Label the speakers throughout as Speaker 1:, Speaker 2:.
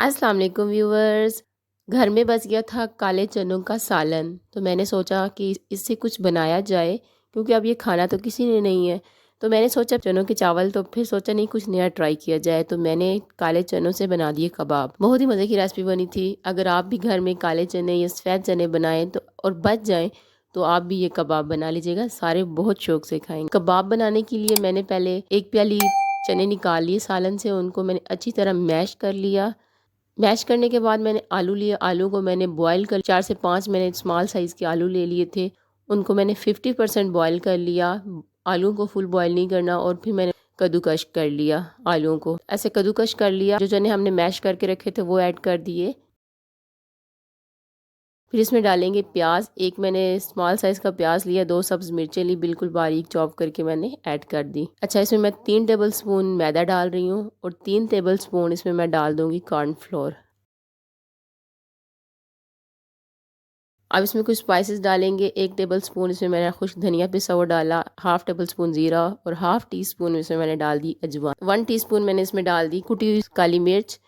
Speaker 1: अस्सलाम वालेकुम व्यूवर्स। घर में बच गया था काले चनों का सालन, तो मैंने सोचा कि इससे कुछ बनाया जाए, क्योंकि अब ये खाना तो किसी ने नहीं है। तो मैंने सोचा चनों के चावल, तो फिर सोचा नहीं कुछ नया ट्राई किया जाए, तो मैंने काले चनों से बना दिए कबाब। बहुत ही मज़े की रेसिपी बनी थी। अगर आप भी घर में काले चने या सफ़ेद चने बनाएं तो और बच जाएं तो आप भी ये कबाब बना लीजिएगा, सारे बहुत शौक से खाएंगे। कबाब बनाने के लिए मैंने पहले एक प्याली चने निकाल लिए सालन से, उनको मैंने अच्छी तरह मैश कर लिया। मैश करने के बाद मैंने आलू लिए, आलू को मैंने बॉईल कर 4 से 5 मैंने स्मॉल साइज़ के आलू ले लिए थे, उनको मैंने 50% बॉईल कर लिया। आलू को फुल बॉईल नहीं करना। और फिर मैंने कद्दूकश कर लिया आलूओं को, ऐसे कद्दूकश कर लिया। जो चने हमने मैश करके रखे थे वो ऐड कर दिए। फिर इसमें डालेंगे प्याज। एक मैंने स्मॉल साइज़ का प्याज लिया, 2 सब्ज़ मिर्चें ली, बिल्कुल बारीक चॉप करके मैंने ऐड कर दी। अच्छा, इसमें मैं 3 टेबल स्पून मैदा डाल रही हूँ और 3 टेबल स्पून इसमें मैं डाल दूँगी कॉर्नफ्लोर। अब इसमें कुछ स्पाइसेस डालेंगे। 1 टेबल स्पून इसमें मैंने खुश्क धनिया पिसा हुआ डाला, हाफ टेबल स्पून ज़ीरा और हाफ टी स्पून इसमें मैंने डाल दी अजवाइन। 1 टीस्पून मैंने इसमें डाल दी कुटी हुई काली मिर्च।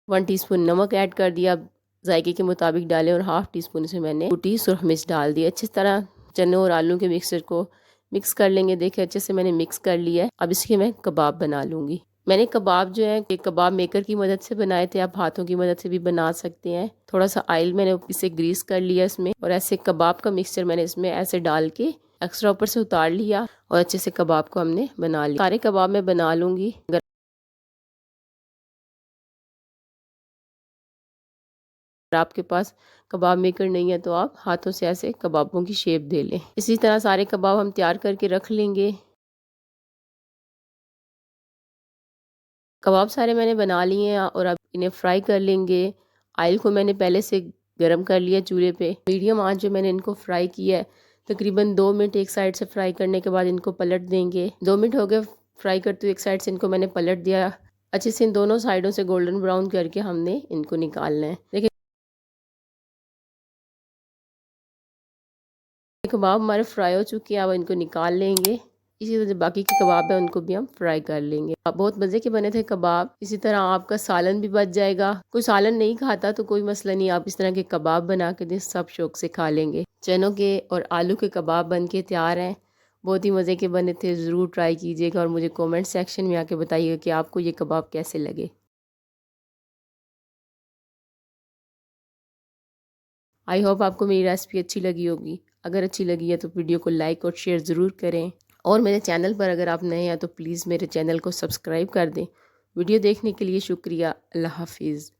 Speaker 1: 1 टीस्पून नमक ऐड कर दिया, जायके के मुताबिक डालें। और हाफ टी स्पून इसमें मैंने कुटी सुरख मिर्च डाल दी। अच्छी तरह चनों और आलू के मिक्सचर को मिक्स कर लेंगे। देखिए अच्छे से मैंने मिक्स कर लिया है। अब इसके मैं कबाब बना लूँगी। मैंने कबाब जो है कबाब मेकर की मदद से बनाए थे, आप हाथों की मदद से भी बना सकते हैं। थोड़ा सा ऑयल मैंने इसे ग्रीस कर लिया इसमें, और ऐसे कबाब का मिक्सचर मैंने इसमें ऐसे डाल के एक्स्ट्रा ऊपर से उतार लिया और अच्छे से कबाब को हमने बना लिया। सारे कबाब मैं बना लूँगी। अगर आपके पास कबाब मेकर नहीं है तो आप हाथों से ऐसे कबाबों की शेप दे लें। इसी तरह सारे कबाब हम तैयार करके रख लेंगे। कबाब सारे मैंने बना लिए हैं और अब इन्हें फ्राई कर लेंगे। ऑयल को मैंने पहले से गरम कर लिया चूल्हे पे। मीडियम आंच पे मैंने इनको फ्राई किया है। तकरीबन 2 मिनट एक साइड से फ्राई करने के बाद इनको पलट देंगे। 2 मिनट हो गए फ्राई करते हुए, एक साइड से इनको मैंने पलट दिया। अच्छे से इन दोनों साइडों से गोल्डन ब्राउन करके हमने इनको निकालना है। देखिए कबाब हमारे फ्राई हो चुके हैं, अब इनको निकाल लेंगे। इसी तरह जो बाकी के कबाब है उनको भी हम फ्राई कर लेंगे। बहुत मज़े के बने थे कबाब। इसी तरह आपका सालन भी बच जाएगा। कोई सालन नहीं खाता तो कोई मसला नहीं, आप इस तरह के कबाब बना के दें, सब शौक से खा लेंगे। चनों के और आलू के कबाब बन के तैयार हैं। बहुत ही मज़े के बने थे, ज़रूर ट्राई कीजिएगा और मुझे कमेंट सेक्शन में आके बताइएगा कि आपको ये कबाब कैसे लगे। आई होप आपको मेरी रेसिपी अच्छी लगी होगी। अगर अच्छी लगी है तो वीडियो को लाइक और शेयर ज़रूर करें, और मेरे चैनल पर अगर आप नए हैं तो प्लीज़ मेरे चैनल को सब्सक्राइब कर दें। वीडियो देखने के लिए शुक्रिया। अल्लाह हाफिज़।